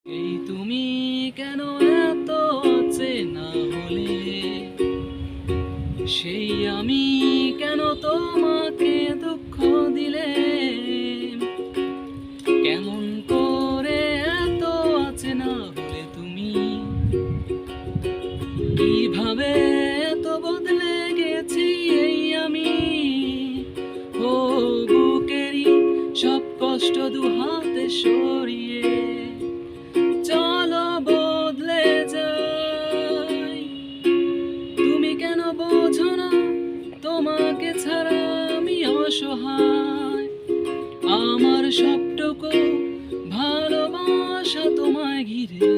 এই তুমি কেন এত চেনা হলে, সেই আমি কেন তোমাকে দুঃখ দিলে, কেমন করে এত চেনা হলে তুমি, কিভাবে এত বদলে গেছি এই আমি। ও বুকেরই সব কষ্ট দু হাতে সরিয়ে চলো বদলে যাই। তুমি কেন বোঝো না তোমাকে ছাড়া আমি অসহায়, আমার সবটুকু ভালোবাসা তোমায় ঘিরে